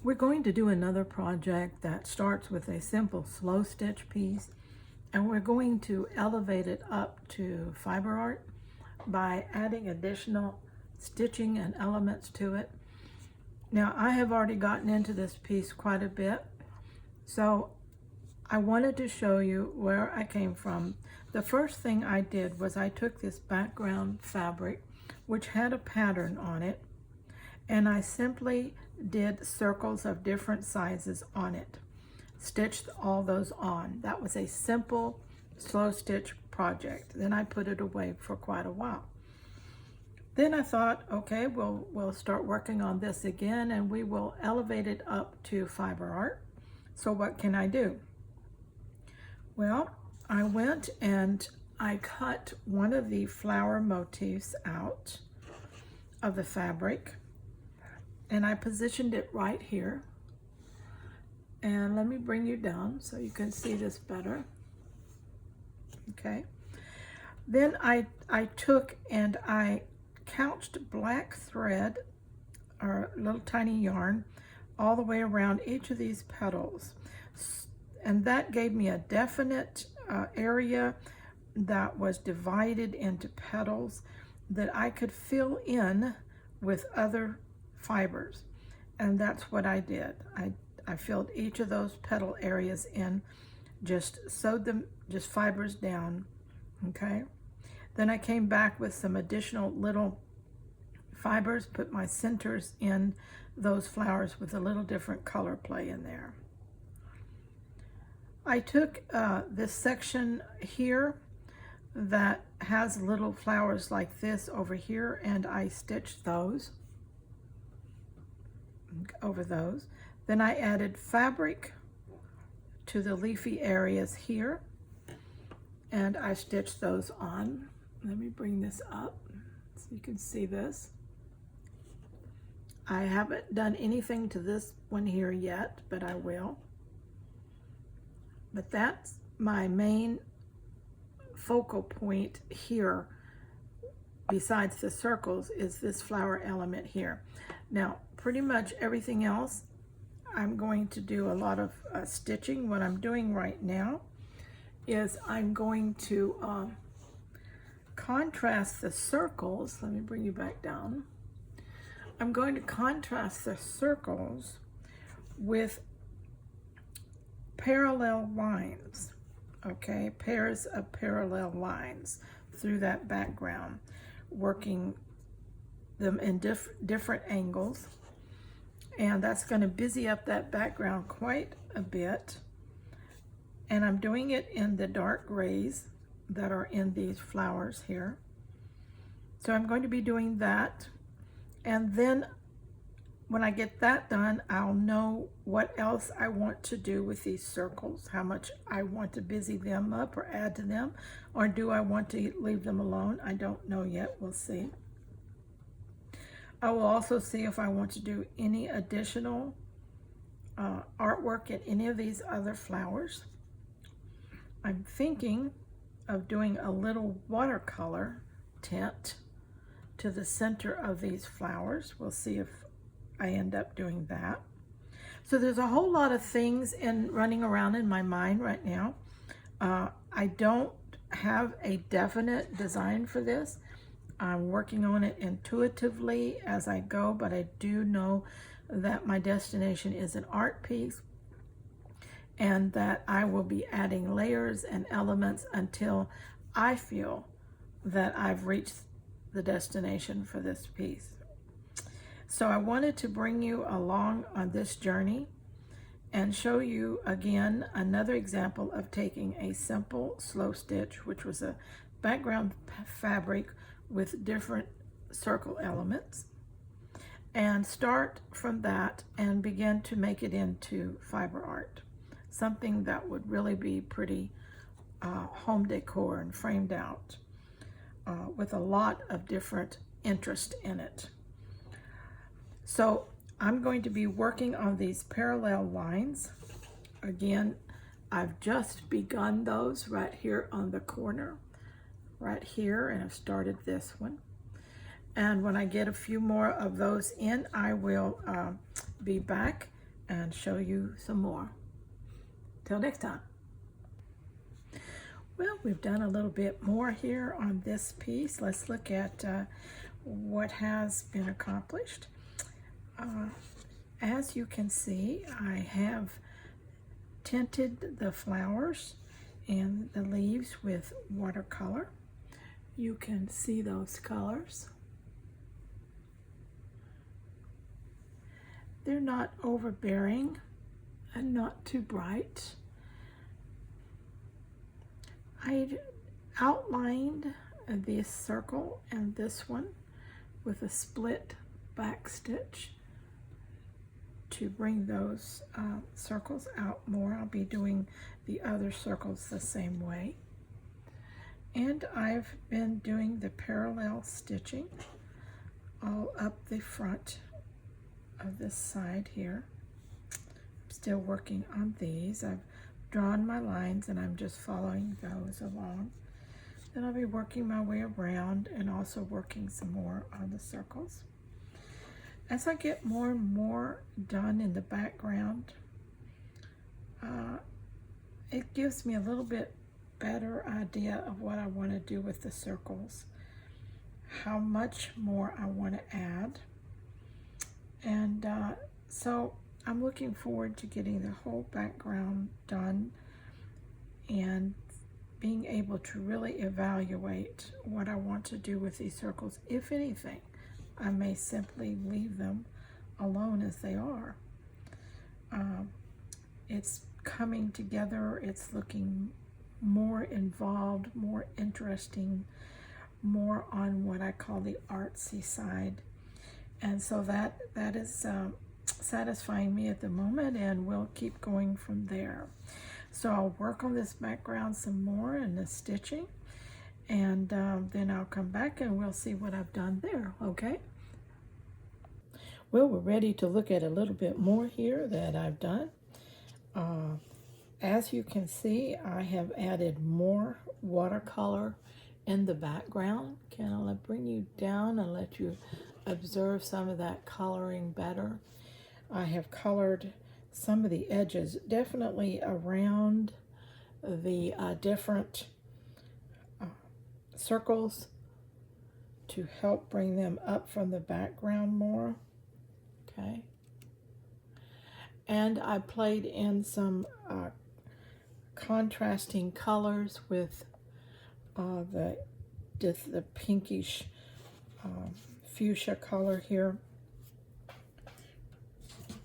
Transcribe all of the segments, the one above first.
We're going to do another project that starts with a simple slow stitch piece, and we're going to elevate it up to fiber art by adding additional stitching and elements to it. Now, I have already gotten into this piece quite a bit, so I wanted to show you where I came from. The first thing I did was I took this background fabric, which had a pattern on it, and I simply did circles of different sizes on it, stitched all those on. That was a simple slow stitch project. Then I put it away for quite a while. Then I thought, okay, we'll start working on this again, and we will elevate it up to fiber art. So what can I do? Well, I went and I cut one of the flower motifs out of the fabric, and I positioned it right here. And let me bring you down so you can see this better. Okay. Then I took and I couched black thread, or little tiny yarn, all the way around each of these petals. And that gave me a definite area that was divided into petals that I could fill in with other fibers. And that's what I did. I filled each of those petal areas in, just sewed them, just fibers down, okay? Then I came back with some additional little fibers, put my centers in those flowers with a little different color play in there. I took this section here that has little flowers like this over here, and I stitched those over those. Then I added fabric to the leafy areas here, and I stitched those on. Let me bring this up so you can see this. I haven't done anything to this one here yet, but I will. But that's my main focal point here, besides the circles, is this flower element here. Now, pretty much everything else, I'm going to do a lot of stitching. What I'm doing right now is I'm going to contrast the circles. Let me bring you back down. I'm going to contrast the circles with parallel lines, okay? Pairs of parallel lines through that background, working them in different angles. And that's going to busy up that background quite a bit. And I'm doing it in the dark grays that are in these flowers here. So I'm going to be doing that. And then when I get that done, I'll know what else I want to do with these circles, how much I want to busy them up or add to them, or do I want to leave them alone? I don't know yet. We'll see. I will also see if I want to do any additional artwork in any of these other flowers. I'm thinking of doing a little watercolor tint to the center of these flowers. We'll see if I end up doing that. So there's a whole lot of things running around in my mind right now. I don't have a definite design for this. I'm working on it intuitively as I go, but I do know that my destination is an art piece, and that I will be adding layers and elements until I feel that I've reached the destination for this piece. So I wanted to bring you along on this journey and show you again another example of taking a simple slow stitch, which was a background fabric with different circle elements, and start from that and begin to make it into fiber art, something that would really be pretty home decor and framed out with a lot of different interest in it. So I'm going to be working on these parallel lines. Again, I've just begun those right here on the corner, right here, and I've started this one. And when I get a few more of those in, I will be back and show you some more. Till next time. Well, we've done a little bit more here on this piece. Let's look at what has been accomplished. As you can see, I have tinted the flowers and the leaves with watercolor. You can see those colors. They're not overbearing and not too bright. I outlined this circle and this one with a split back stitch to bring those circles out more. I'll be doing the other circles the same way. And I've been doing the parallel stitching all up the front of this side here. I'm still working on these. I've drawn my lines and I'm just following those along. Then I'll be working my way around and also working some more on the circles. As I get more and more done in the background, it gives me a little bit better idea of what I want to do with the circles, how much more I want to add. And so I'm looking forward to getting the whole background done and being able to really evaluate what I want to do with these circles. If anything, I may simply leave them alone as they are. It's coming together, it's looking more involved, more interesting, more on what I call the artsy side. And so that is satisfying me at the moment, and we'll keep going from there. So I'll work on this background some more and the stitching, and then I'll come back and we'll see what I've done there, okay? Well, we're ready to look at a little bit more here that I've done. As you can see, I have added more watercolor in the background. Can I bring you down and let you observe some of that coloring better? I have colored some of the edges, definitely around the different circles to help bring them up from the background more. Okay. And I played in some contrasting colors with the pinkish fuchsia color here.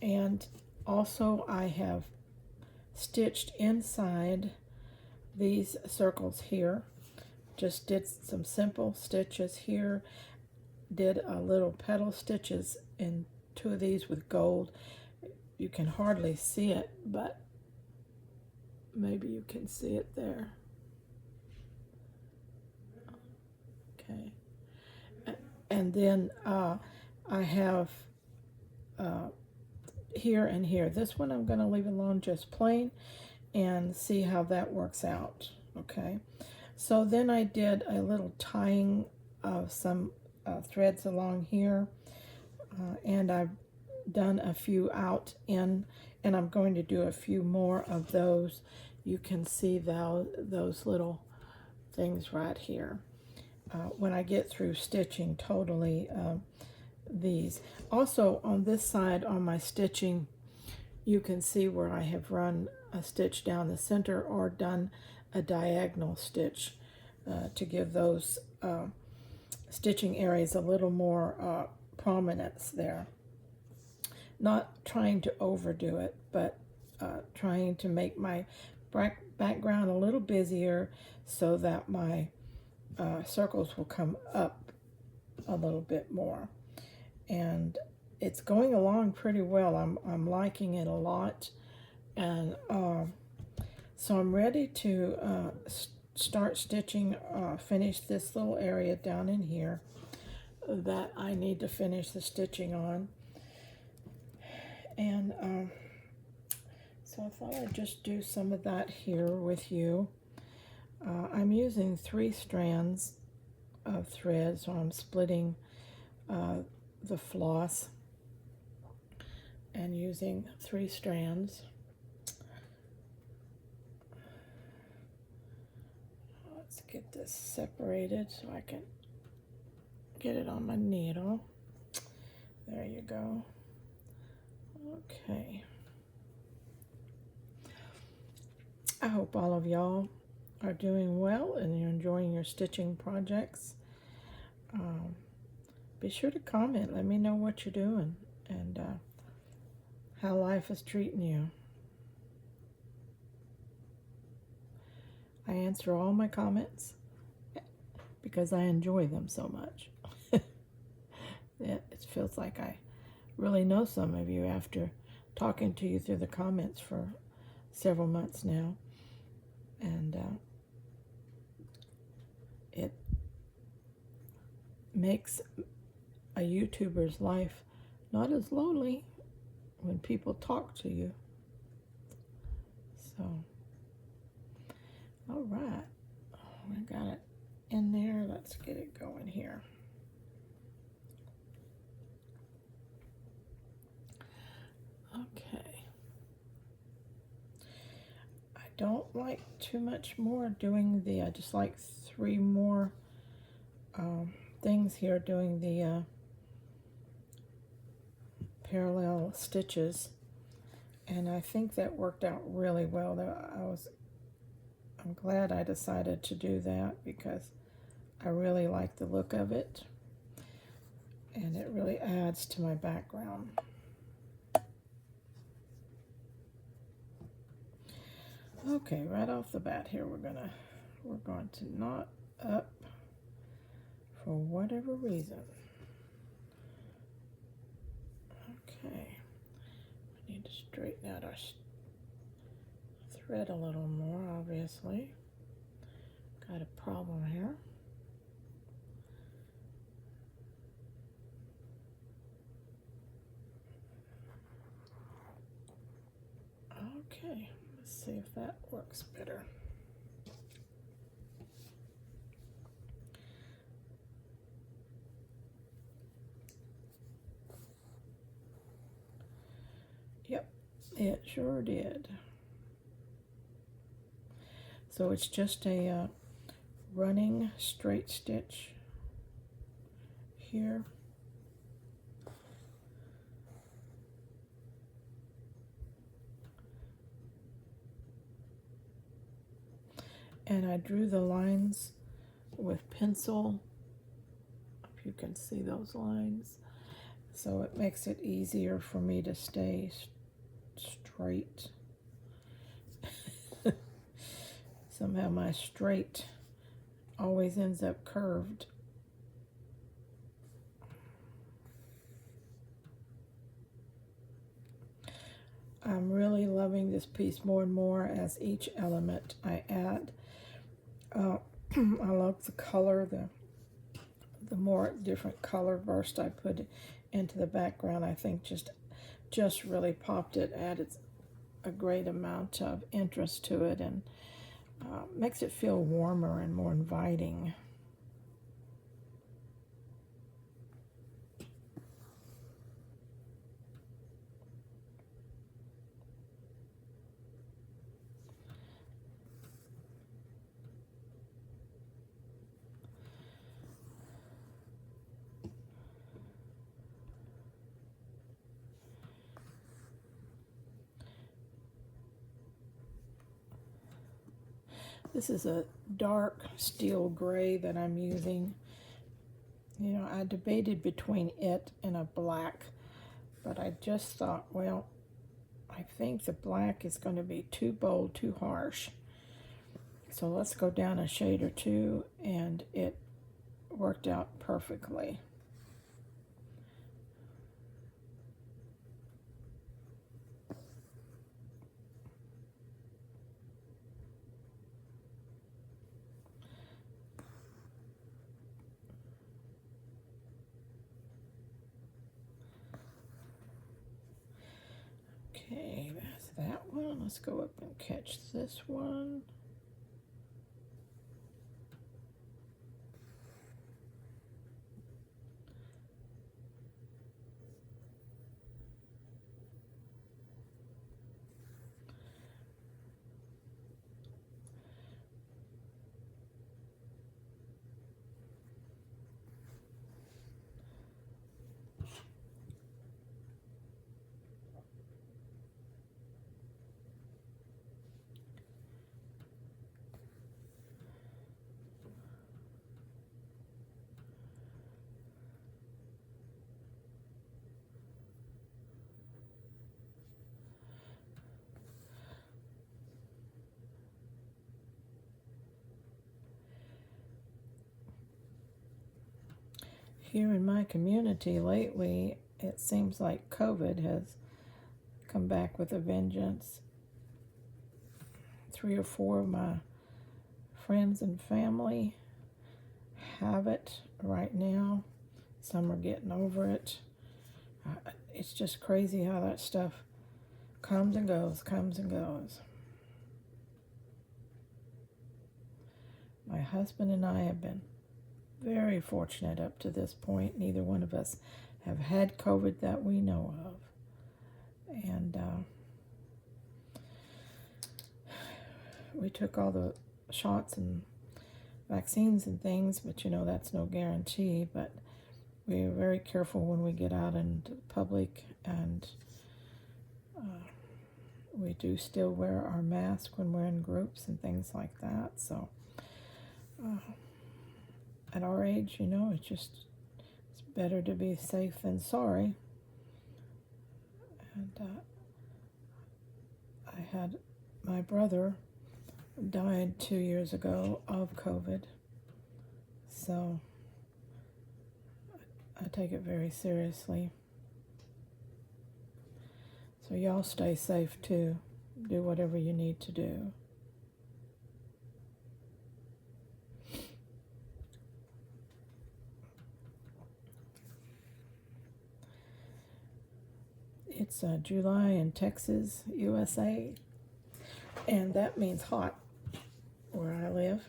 And also I have stitched inside these circles here. Just did some simple stitches here. Did a little petal stitches in two of these with gold. You can hardly see it, but maybe you can see it there. Okay. And then I have here and here. This one I'm going to leave alone just plain and see how that works out. Okay. So then I did a little tying of some threads along here, and I've done a few out in, and I'm going to do a few more of those. You can see those little things right here when I get through stitching totally these. Also on this side on my stitching, you can see where I have run a stitch down the center or done a diagonal stitch to give those stitching areas a little more prominence there. Not trying to overdo it, but trying to make my background a little busier so that my circles will come up a little bit more. And it's going along pretty well. I'm liking it a lot, and so I'm ready to start stitching, finish this little area down in here that I need to finish the stitching on. And so I thought I'd just do some of that here with you. I'm using 3 strands of thread, so I'm splitting the floss and using 3 strands. Let's get this separated so I can get it on my needle. There you go. Okay. I hope all of y'all are doing well and you're enjoying your stitching projects. Be sure to comment. Let me know what you're doing and how life is treating you. I answer all my comments because I enjoy them so much. It feels like I really know some of you after talking to you through the comments for several months now. And it makes a YouTuber's life not as lonely when people talk to you. So, all right, I got it in there. Let's get it going here. Okay. I don't like too much more doing the, I just like 3 more things here doing the parallel stitches, and I think that worked out really well. I'm glad I decided to do that because I really like the look of it and it really adds to my background. Okay, right off the bat here we're going to knot up for whatever reason. Okay, we need to straighten out our thread a little more, obviously. Got a problem here. Okay, let's see if that works better. Yep, it sure did. So it's just a running straight stitch here. And I drew the lines with pencil. If you can see those lines. So it makes it easier for me to stay straight. Somehow my straight always ends up curved. I'm really loving this piece more and more as each element I add. I love the color, the more different color burst I put into the background. I think just really popped it, added a great amount of interest to it, and makes it feel warmer and more inviting. This is a dark steel gray that I'm using. You know, I debated between it and a black, but I just thought, well, I think the black is going to be too bold, too harsh. So let's go down a shade or two, and it worked out perfectly. Okay, that's that one. Let's go up and catch this one. Here in my community lately, it seems like COVID has come back with a vengeance. 3 or 4 of my friends and family have it right now. Some are getting over it. It's just crazy how that stuff comes and goes, comes and goes. My husband and I have been very fortunate up to this point. Neither one of us have had COVID that we know of. And we took all the shots and vaccines and things, but you know, that's no guarantee. But we're very careful when we get out into the public, and we do still wear our mask when we're in groups and things like that. So at our age, you know, it's better to be safe than sorry. And I had my brother died 2 years ago of COVID, so I take it very seriously. So y'all stay safe too. Do whatever you need to do. It's July in Texas, USA, and that means hot where I live.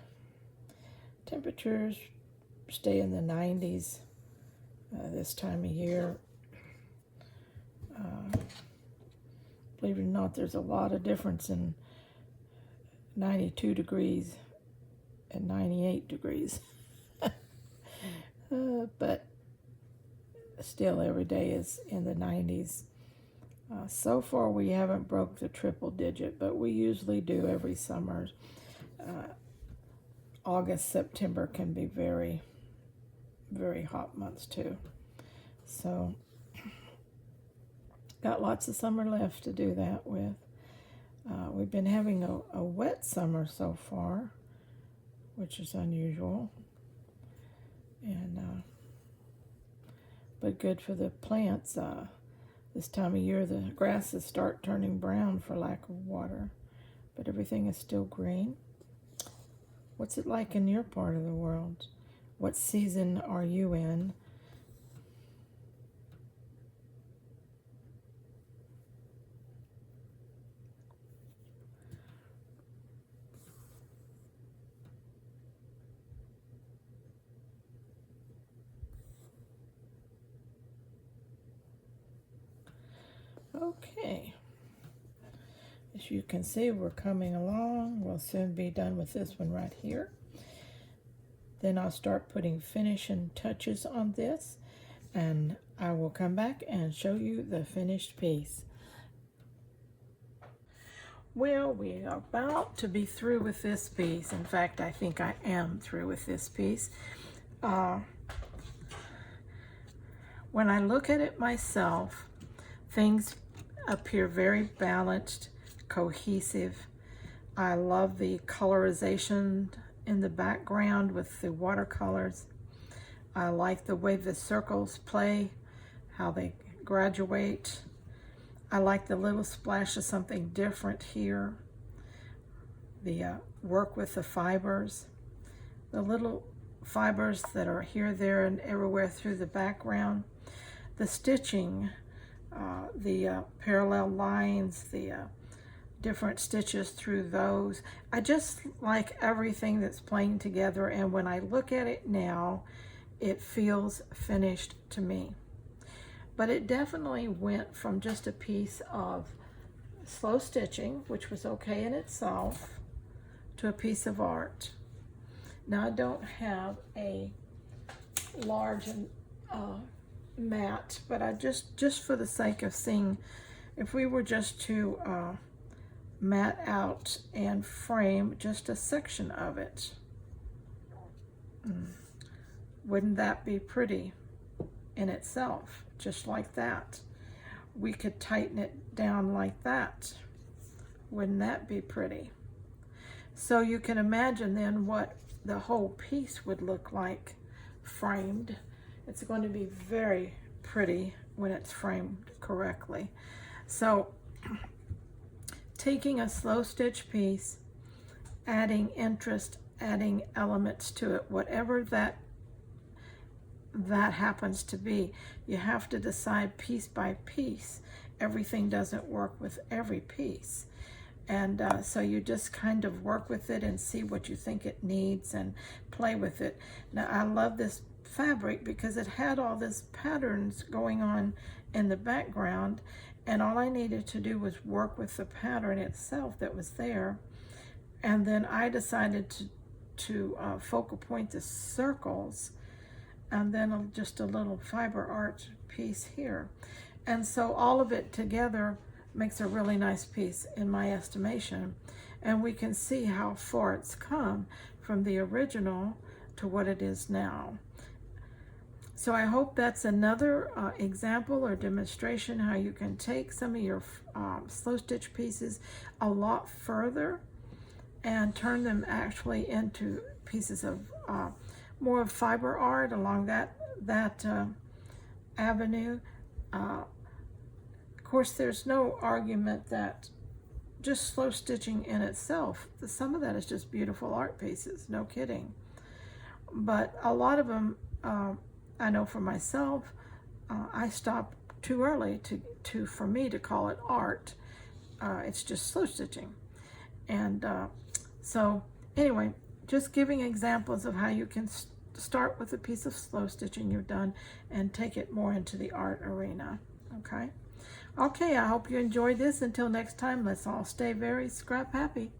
Temperatures stay in the 90s this time of year. Believe it or not, there's a lot of difference in 92 degrees and 98 degrees. But still, every day is in the 90s. So far, we haven't broke the triple digit, but we usually do every summer. August, September can be very, very hot months too. So, got lots of summer left to do that with. We've been having a wet summer so far, which is unusual, and but good for the plants. This time of year, the grasses start turning brown for lack of water, but everything is still green. What's it like in your part of the world? What season are you in? Okay. As you can see, we're coming along. We'll soon be done with this one right here. Then I'll start putting finishing touches on this, and I will come back and show you the finished piece. Well, we are about to be through with this piece. In fact, I think I am through with this piece. When I look at it myself, things appear very balanced, cohesive. I love the colorization in the background with the watercolors. I like the way the circles play, how they graduate. I like the little splash of something different here. The work with the fibers. The little fibers that are here, there, and everywhere through the background. The stitching, the parallel lines, the different stitches through those. I just like everything that's playing together, and when I look at it now, it feels finished to me. But it definitely went from just a piece of slow stitching, which was okay in itself, to a piece of art. Now I don't have a large mat, but I just for the sake of seeing, if we were just to mat out and frame just a section of it, wouldn't that be pretty in itself? Just like that. We could tighten it down like that. Wouldn't that be pretty? So you can imagine then what the whole piece would look like framed. It's going to be very pretty when it's framed correctly. So taking a slow stitch piece, adding interest, adding elements to it, whatever that happens to be, you have to decide piece by piece. Everything doesn't work with every piece. And so you just kind of work with it and see what you think it needs and play with it. Now I love this fabric because it had all this patterns going on in the background, and all I needed to do was work with the pattern itself that was there. And then I decided to focal point the circles, and then just a little fiber art piece here. And so all of it together makes a really nice piece in my estimation. And we can see how far it's come from the original to what it is now. So I hope that's another example or demonstration how you can take some of your slow stitch pieces a lot further and turn them actually into pieces of more of fiber art along that avenue. Of course, there's no argument that just slow stitching in itself, some of that is just beautiful art pieces, no kidding. But a lot of them, I know for myself, I stopped too early for me to call it art. It's just slow stitching. And so anyway, just giving examples of how you can start with a piece of slow stitching you've done and take it more into the art arena, okay? Okay, I hope you enjoyed this. Until next time, let's all stay very scrap happy.